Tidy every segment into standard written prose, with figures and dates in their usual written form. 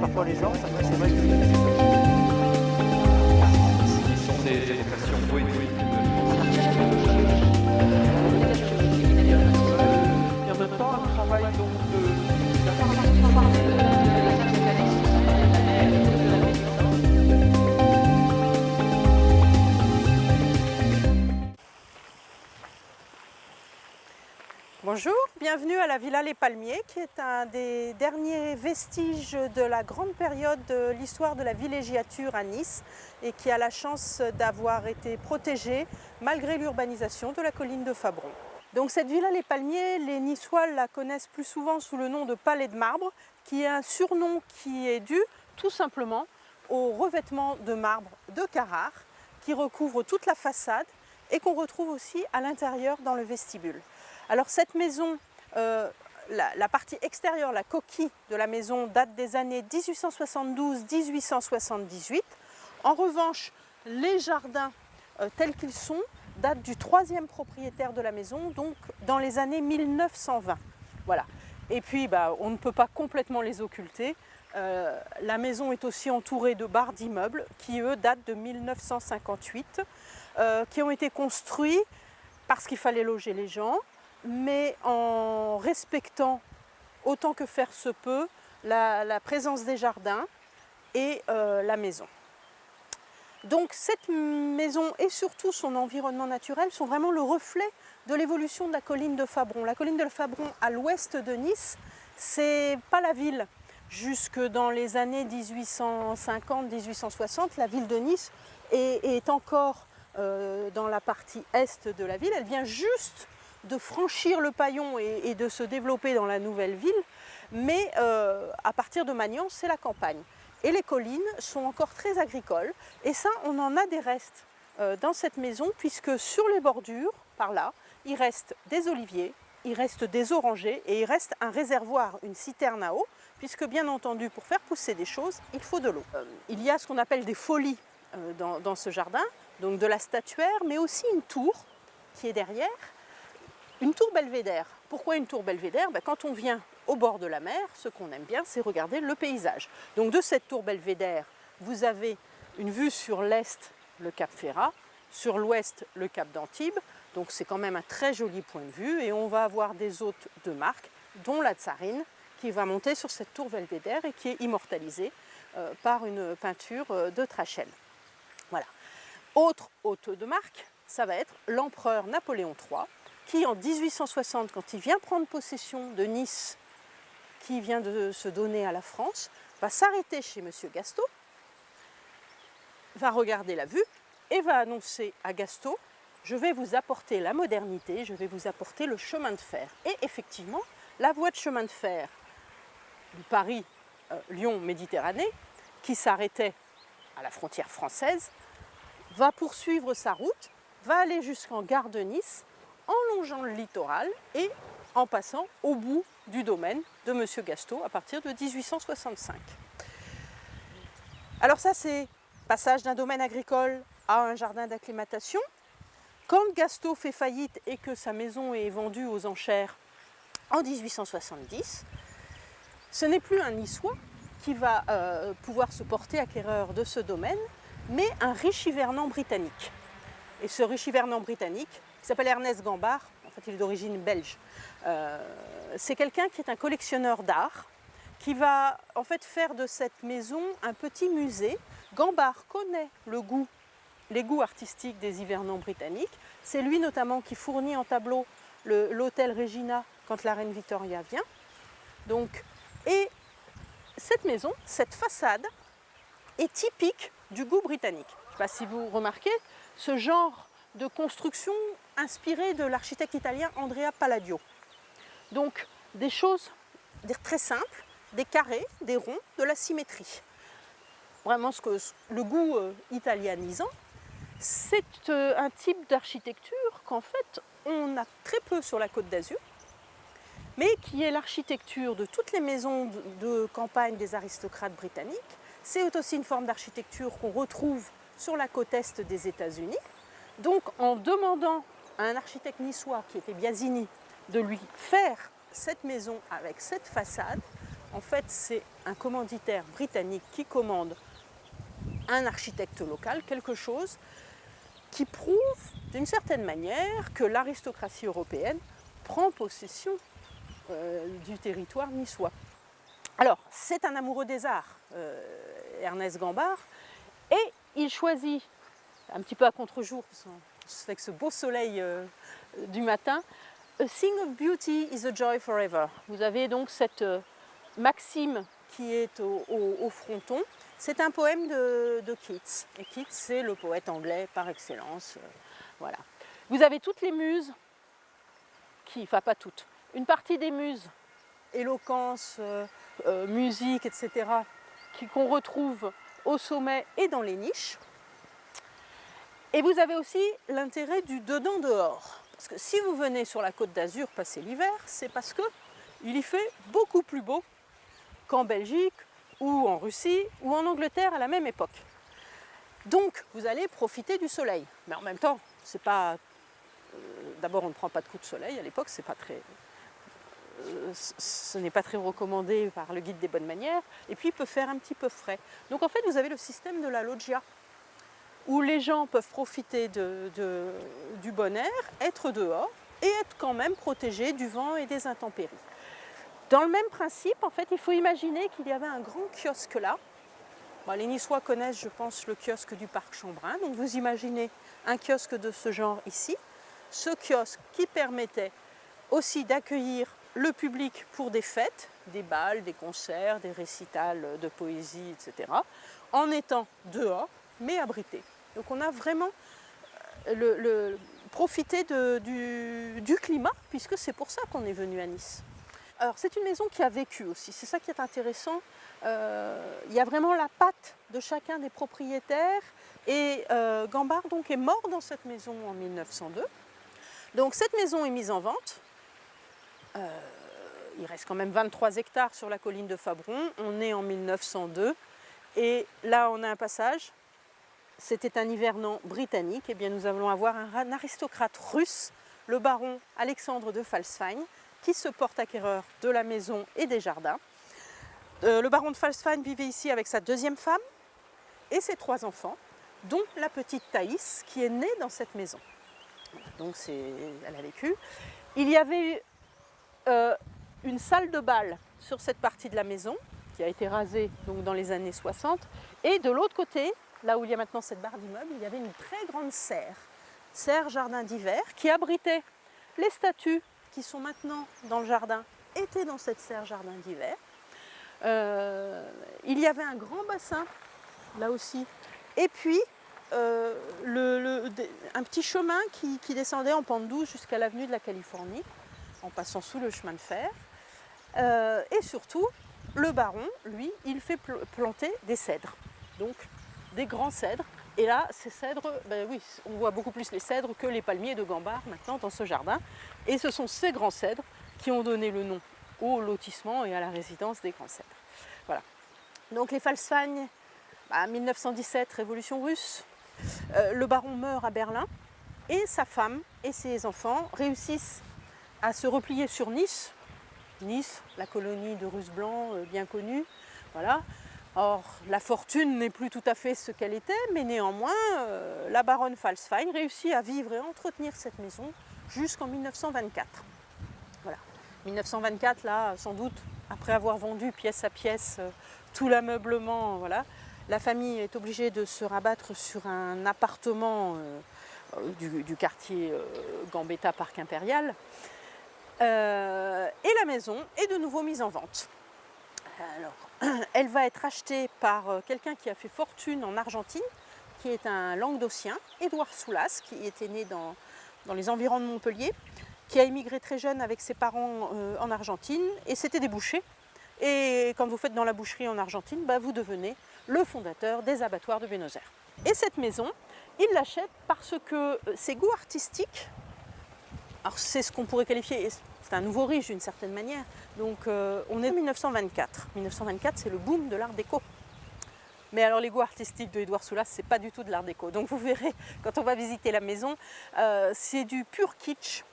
parfois les gens, c'est vrai que Ce sont des évocations poétiques et en même temps un travail donc Bonjour, bienvenue à la Villa Les Palmiers, qui est un des derniers vestiges de la grande période de l'histoire de la villégiature à Nice et qui a la chance d'avoir été protégée malgré l'urbanisation de la colline de Fabron. Donc cette Villa Les Palmiers, les Niçois la connaissent plus souvent sous le nom de Palais de Marbre, qui est un surnom qui est dû tout simplement au revêtement de marbre de Carrare qui recouvre toute la façade et qu'on retrouve aussi à l'intérieur dans le vestibule. Alors cette maison, la partie extérieure, la coquille de la maison date des années 1872-1878. En revanche, les jardins tels qu'ils sont datent du troisième propriétaire de la maison, donc dans les années 1920. Voilà. Et puis on ne peut pas complètement les occulter. La maison est aussi entourée de barres d'immeubles qui eux datent de 1958, qui ont été construits parce qu'il fallait loger les gens, mais en respectant autant que faire se peut la présence des jardins et la maison. Donc cette maison et surtout son environnement naturel sont vraiment le reflet de l'évolution de la colline de Fabron. La colline de Fabron à l'ouest de Nice, c'est pas la ville. Jusque dans les années 1850-1860, la ville de Nice est encore dans la partie est de la ville. Elle vient juste de franchir le Paillon et de se développer dans la nouvelle ville, mais à partir de Magnan, c'est la campagne. Et les collines sont encore très agricoles, et ça, on en a des restes dans cette maison, puisque sur les bordures, par là, il reste des oliviers, il reste des orangers, et il reste un réservoir, une citerne à eau, puisque bien entendu, pour faire pousser des choses, il faut de l'eau. Il y a ce qu'on appelle des folies dans ce jardin, donc de la statuaire, mais aussi une tour qui est derrière, une tour belvédère. Pourquoi une tour belvédère? Quand on vient au bord de la mer, ce qu'on aime bien, c'est regarder le paysage. Donc de cette tour belvédère, vous avez une vue sur l'est, le cap Ferrat, sur l'ouest, le cap d'Antibes. Donc c'est quand même un très joli point de vue et on va avoir des hôtes de marque, dont la Tsarine, qui va monter sur cette tour belvédère et qui est immortalisée par une peinture de Trachel. Voilà. Autre hôte de marque, ça va être l'empereur Napoléon III, qui en 1860, quand il vient prendre possession de Nice, qui vient de se donner à la France, va s'arrêter chez M. Gastaut, va regarder la vue et va annoncer à Gastaut: je vais vous apporter la modernité, je vais vous apporter le chemin de fer. Et effectivement, la voie de chemin de fer du Paris-Lyon-Méditerranée, qui s'arrêtait à la frontière française, va poursuivre sa route, va aller jusqu'en gare de Nice, en longeant le littoral et en passant au bout du domaine de M. Gastaut à partir de 1865. Alors ça, c'est passage d'un domaine agricole à un jardin d'acclimatation. Quand Gastaut fait faillite et que sa maison est vendue aux enchères en 1870, ce n'est plus un Niçois qui va pouvoir se porter acquéreur de ce domaine, mais un riche hivernant britannique. Et ce riche hivernant britannique, qui s'appelle Ernest Gambart, en fait il est d'origine belge, c'est quelqu'un qui est un collectionneur d'art, qui va en fait faire de cette maison un petit musée. Gambart connaît les goûts artistiques des hivernants britanniques. C'est lui notamment qui fournit en tableau l'hôtel Regina quand la reine Victoria vient. Donc, et cette maison, cette façade, est typique du goût britannique. Je ne sais pas si vous remarquez, ce genre de construction inspirée de l'architecte italien Andrea Palladio. Donc des choses très simples, des carrés, des ronds, de la symétrie. Vraiment le goût italianisant, c'est un type d'architecture qu'en fait on a très peu sur la Côte d'Azur, mais qui est l'architecture de toutes les maisons de campagne des aristocrates britanniques. C'est aussi une forme d'architecture qu'on retrouve sur la côte est des États-Unis. Donc en demandant à un architecte niçois qui était Biasini de lui faire cette maison avec cette façade, En fait, c'est un commanditaire britannique qui commande un architecte local, quelque chose qui prouve d'une certaine manière que l'aristocratie européenne prend possession du territoire niçois. Alors, c'est un amoureux des arts, Ernest Gambart, et il choisit, un petit peu à contre-jour, avec ce beau soleil du matin, A thing of beauty is a joy forever. Vous avez donc cette maxime qui est au fronton. C'est un poème de Keats. Et Keats, c'est le poète anglais par excellence. Voilà. Vous avez toutes les muses, enfin pas toutes, une partie des muses, éloquence, musique, etc., qu'on retrouve au sommet et dans les niches. Et vous avez aussi l'intérêt du dedans-dehors. Parce que si vous venez sur la Côte d'Azur passer l'hiver, c'est parce qu'il y fait beaucoup plus beau qu'en Belgique ou en Russie ou en Angleterre à la même époque. Donc vous allez profiter du soleil. Mais en même temps, c'est pas. D'abord, on ne prend pas de coup de soleil à l'époque, c'est pas très. Ce n'est pas très recommandé par le guide des bonnes manières. Et puis il peut faire un petit peu frais. Donc en fait, vous avez le système de la loggia, où les gens peuvent profiter du bon air, être dehors et être quand même protégés du vent et des intempéries. Dans le même principe, en fait, il faut imaginer qu'il y avait un grand kiosque là. Bon, les Niçois connaissent, je pense, le kiosque du parc Chambrun. Donc vous imaginez un kiosque de ce genre ici. Ce kiosque qui permettait aussi d'accueillir le public pour des fêtes, des bals, des concerts, des récitals de poésie, etc., en étant dehors, mais abrité. Donc on a vraiment profité du climat, puisque c'est pour ça qu'on est venu à Nice. Alors c'est une maison qui a vécu aussi, c'est ça qui est intéressant. Il y a vraiment la patte de chacun des propriétaires, et Gambart donc est mort dans cette maison en 1902. Donc cette maison est mise en vente. Il reste quand même 23 hectares sur la colline de Fabron, on est en 1902, et là on a un passage. C'était un hivernant britannique, et bien nous allons avoir un aristocrate russe, le baron Alexandre de Falsfein, qui se porte acquéreur de la maison et des jardins. Le baron de Falsfein vivait ici avec sa deuxième femme et ses 3 enfants, dont la petite Thaïs, qui est née dans cette maison. Donc elle a vécu. Il y avait une salle de bal sur cette partie de la maison, qui a été rasée donc, dans les années 60, et de l'autre côté, là où il y a maintenant cette barre d'immeuble, il y avait une très grande serre jardin d'hiver, qui abritait les statues qui sont maintenant dans le jardin, étaient dans cette serre jardin d'hiver. Il y avait un grand bassin, là aussi, et puis un petit chemin qui descendait en pente douce jusqu'à l'avenue de la Californie, en passant sous le chemin de fer. Et surtout, le baron, lui, il fait planter des cèdres. Donc, des grands cèdres, et là ces cèdres, ben oui, on voit beaucoup plus les cèdres que les palmiers de Gambart maintenant dans ce jardin, et ce sont ces grands cèdres qui ont donné le nom au lotissement et à la résidence des grands cèdres. Voilà. Donc les Falsfein, 1917, révolution russe, le baron meurt à Berlin, et sa femme et ses enfants réussissent à se replier sur Nice. Nice, la colonie de Russes blancs bien connue, voilà. Or, la fortune n'est plus tout à fait ce qu'elle était, mais néanmoins, la baronne Falsfein réussit à vivre et à entretenir cette maison jusqu'en 1924. Voilà. 1924, là, sans doute, après avoir vendu pièce à pièce tout l'ameublement, voilà, la famille est obligée de se rabattre sur un appartement du quartier Gambetta Parc Impérial. Et la maison est de nouveau mise en vente. Alors, elle va être achetée par quelqu'un qui a fait fortune en Argentine, qui est un Languedocien, Édouard Soulas, qui était né dans les environs de Montpellier, qui a émigré très jeune avec ses parents en Argentine, et c'était des bouchers. Et quand vous faites dans la boucherie en Argentine, vous devenez le fondateur des abattoirs de Buenos Aires. Et cette maison, il l'achète parce que ses goûts artistiques, alors c'est ce qu'on pourrait qualifier, c'est un nouveau riche d'une certaine manière, donc on est en 1924. 1924, c'est le boom de l'art déco. Mais alors les goûts artistiques de Édouard Soulas, c'est pas du tout de l'art déco. Donc vous verrez, quand on va visiter la maison, c'est du pur kitsch.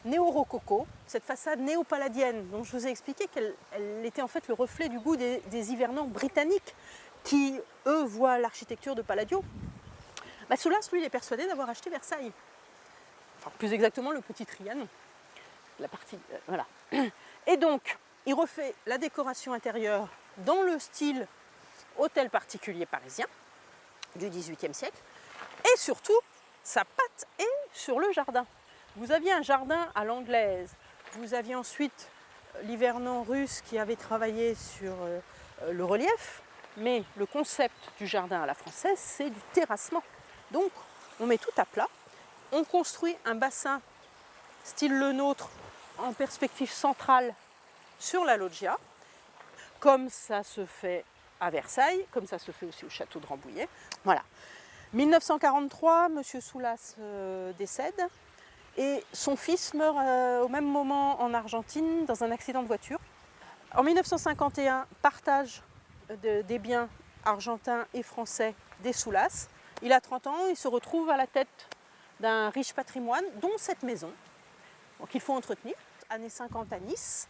néo-rococo, cette façade néo-palladienne dont je vous ai expliqué qu'elle était en fait le reflet du goût des hivernants britanniques qui, eux, voient l'architecture de Palladio. Soulas, lui, il est persuadé d'avoir acheté Versailles. Enfin, plus exactement, le petit Trianon. La partie, voilà. Et donc, il refait la décoration intérieure dans le style hôtel particulier parisien du XVIIIe siècle. Et surtout, sa patte est sur le jardin. Vous aviez un jardin à l'anglaise. Vous aviez ensuite l'hivernant russe qui avait travaillé sur le relief. Mais le concept du jardin à la française, c'est du terrassement. Donc, on met tout à plat. On construit un bassin style le nôtre en perspective centrale sur la loggia, comme ça se fait à Versailles, comme ça se fait aussi au château de Rambouillet. Voilà. 1943, M. Soulas décède et son fils meurt au même moment en Argentine dans un accident de voiture. En 1951, partage des biens argentins et français des Soulas. Il a 30 ans, il se retrouve à la tête d'un riche patrimoine, dont cette maison, qu'il faut entretenir. Années 50 à Nice,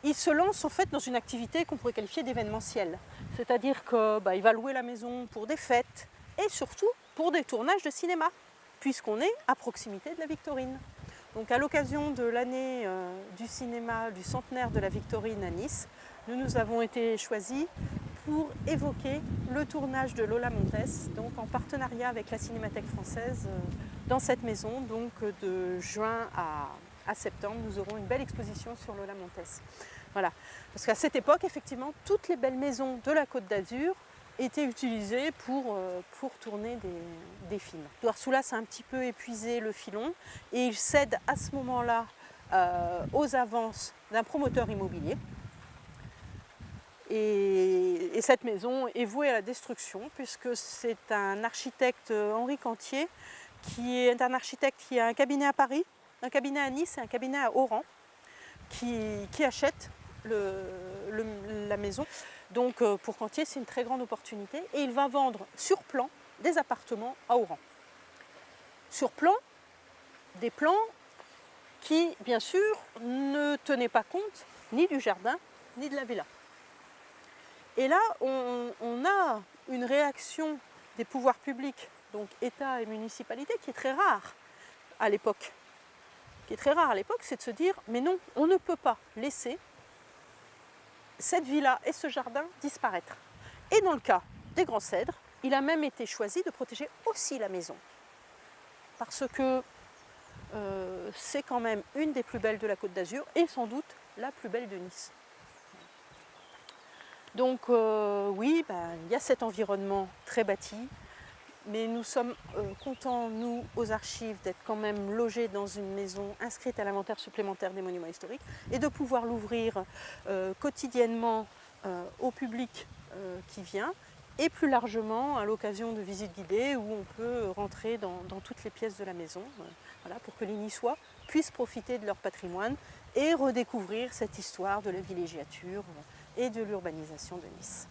il se lance en fait dans une activité qu'on pourrait qualifier d'événementielle. C'est-à-dire qu'il va louer la maison pour des fêtes et surtout pour des tournages de cinéma, puisqu'on est à proximité de la Victorine. Donc à l'occasion de l'année du cinéma, du centenaire de la Victorine à Nice, nous avons été choisis pour évoquer le tournage de Lola Montès, donc en partenariat avec la Cinémathèque française dans cette maison. Donc de juin à septembre, nous aurons une belle exposition sur Lola Montès. Voilà. Parce qu'à cette époque, effectivement, toutes les belles maisons de la Côte d'Azur étaient utilisées pour tourner des films. Édouard Soulas a un petit peu épuisé le filon et il cède à ce moment-là aux avances d'un promoteur immobilier. Et cette maison est vouée à la destruction puisque c'est un architecte, Henri Cantier, qui est un architecte qui a un cabinet à Paris, un cabinet à Nice et un cabinet à Oran, qui achète la maison. Donc pour Cantier, c'est une très grande opportunité et il va vendre sur plan des appartements à Oran. Sur plan, des plans qui, bien sûr, ne tenaient pas compte ni du jardin ni de la villa. Et là, on a une réaction des pouvoirs publics, donc État et municipalité, qui est très rare à l'époque. C'est de se dire, mais non, on ne peut pas laisser cette villa et ce jardin disparaître. Et dans le cas des Grands Cèdres, il a même été choisi de protéger aussi la maison. Parce que c'est quand même une des plus belles de la Côte d'Azur et sans doute la plus belle de Nice. Donc oui, il y a cet environnement très bâti, mais nous sommes contents, nous, aux archives, d'être quand même logés dans une maison inscrite à l'inventaire supplémentaire des monuments historiques et de pouvoir l'ouvrir quotidiennement au public qui vient et plus largement à l'occasion de visites guidées où on peut rentrer dans toutes les pièces de la maison, voilà, pour que les Niçois puissent profiter de leur patrimoine et redécouvrir cette histoire de la villégiature et de l'urbanisation de Nice.